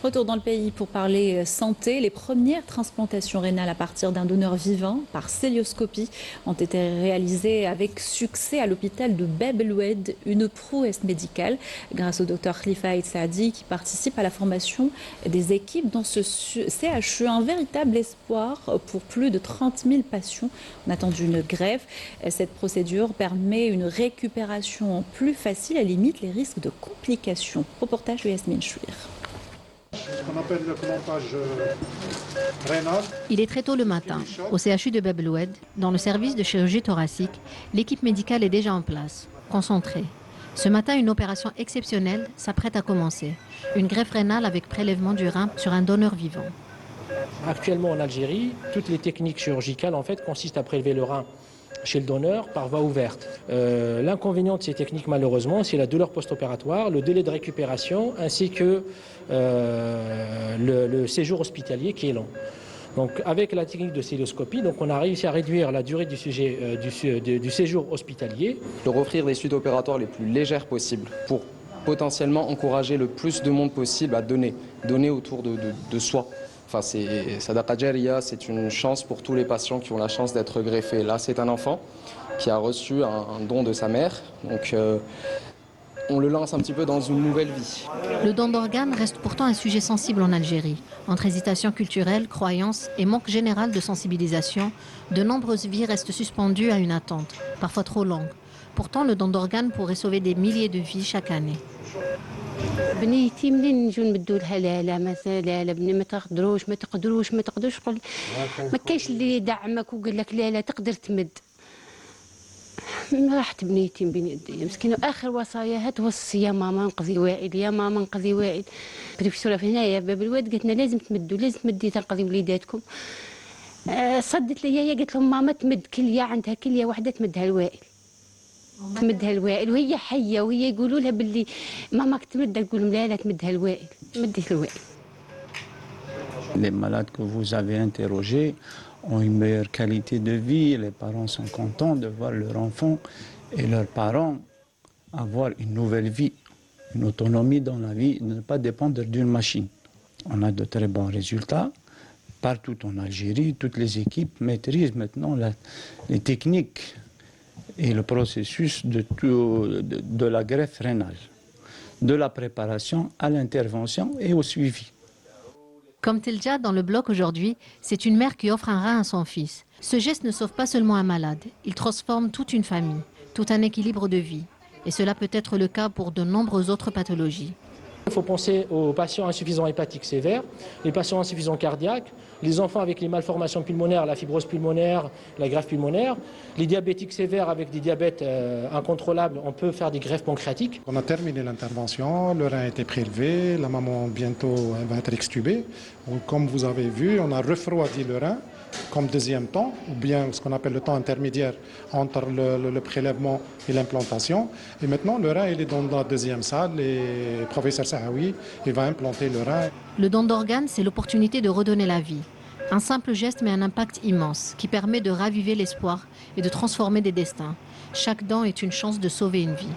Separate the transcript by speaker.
Speaker 1: Retour dans le pays pour parler santé. Les premières transplantations rénales à partir d'un donneur vivant par cœlioscopie ont été réalisées avec succès à l'hôpital de Bab el-Oued, une prouesse médicale grâce au docteur Khalifa Aït Saadi qui participe à la formation des équipes dans ce CHU. Un véritable espoir pour plus de 30 000 patients en attendant une greffe. Cette procédure permet une récupération plus facile et limite les risques de complications. Reportage de Yasmine Chouir.
Speaker 2: Ce qu'on appelle le plantage rénal.
Speaker 3: Il est très tôt le matin. Au CHU de Bab el-Oued, dans le service de chirurgie thoracique, l'équipe médicale est déjà en place, concentrée. Ce matin, une opération exceptionnelle s'apprête à commencer. Une greffe rénale avec prélèvement du rein sur un donneur vivant.
Speaker 4: Actuellement en Algérie, toutes les techniques chirurgicales consistent à prélever le rein chez le donneur par voie ouverte. L'inconvénient de ces techniques, malheureusement, c'est la douleur post-opératoire, le délai de récupération ainsi que le séjour hospitalier qui est long. Donc, avec la technique de cœlioscopie, on a réussi à réduire la durée du séjour hospitalier.
Speaker 5: Leur offrir des suites opératoires les plus légères possibles pour potentiellement encourager le plus de monde possible à donner autour de soi. Enfin, Sadaqa Jariya, c'est une chance pour tous les patients qui ont la chance d'être greffés. Là, c'est un enfant qui a reçu un don de sa mère. Donc, on le lance un petit peu dans une nouvelle vie.
Speaker 3: Le don d'organes reste pourtant un sujet sensible en Algérie. Entre hésitation culturelle, croyances et manque général de sensibilisation, de nombreuses vies restent suspendues à une attente, parfois trop longue. Pourtant, le don d'organes pourrait sauver des milliers de vies chaque année.
Speaker 6: بنيتي منين نجو نمدوا لها لا مثلا لا بني ما تقدروش قول ما كاينش اللي يدعمك وقال لك لا تقدر تمد راحت بنيتي من بين يدي مسكينه اخر وصاياها توصي يا ماما انقذي وائل يا ماما انقذي وائل بريفيسوره في هنايا باب الواد قالت لنا لازم تمدوا لازم تمدي تنقذي وليداتكم صدت لي هي قالت لهم ماما تمد كليه عندها كليه واحده تمدها الوائل تمدها الوائل وهي حيه وهي يقولوا لها باللي ماماك تمدها تقول لهم لا تمدها الوائل مديت الوائل.
Speaker 7: Les malades que vous avez interrogés ont une meilleure qualité de vie. Les parents sont contents de voir leur enfant et leurs parents avoir une nouvelle vie, une autonomie dans la vie, ne pas dépendre d'une machine. On a de très bons résultats. Partout en Algérie, toutes les équipes maîtrisent maintenant les techniques et le processus de la greffe rénale, de la préparation à l'intervention et au suivi.
Speaker 3: Comme Telja dans le bloc aujourd'hui, c'est une mère qui offre un rein à son fils. Ce geste ne sauve pas seulement un malade, il transforme toute une famille, tout un équilibre de vie. Et cela peut être le cas pour de nombreuses autres pathologies.
Speaker 4: Il faut penser aux patients insuffisants hépatiques sévères, les patients insuffisants cardiaques, les enfants avec les malformations pulmonaires, la fibrose pulmonaire, la greffe pulmonaire, les diabétiques sévères avec des diabètes incontrôlables, on peut faire des greffes pancréatiques.
Speaker 2: On a terminé l'intervention, le rein a été prélevé, la maman bientôt va être extubée. Donc, comme vous avez vu, on a refroidi le rein comme deuxième temps, ou bien ce qu'on appelle le temps intermédiaire entre le prélèvement et l'implantation. Et maintenant, le rein il est dans la deuxième salle et le professeur Sahawi il va implanter le rein.
Speaker 3: Le don d'organes, c'est l'opportunité de redonner la vie. Un simple geste mais un impact immense qui permet de raviver l'espoir et de transformer des destins. Chaque don est une chance de sauver une vie.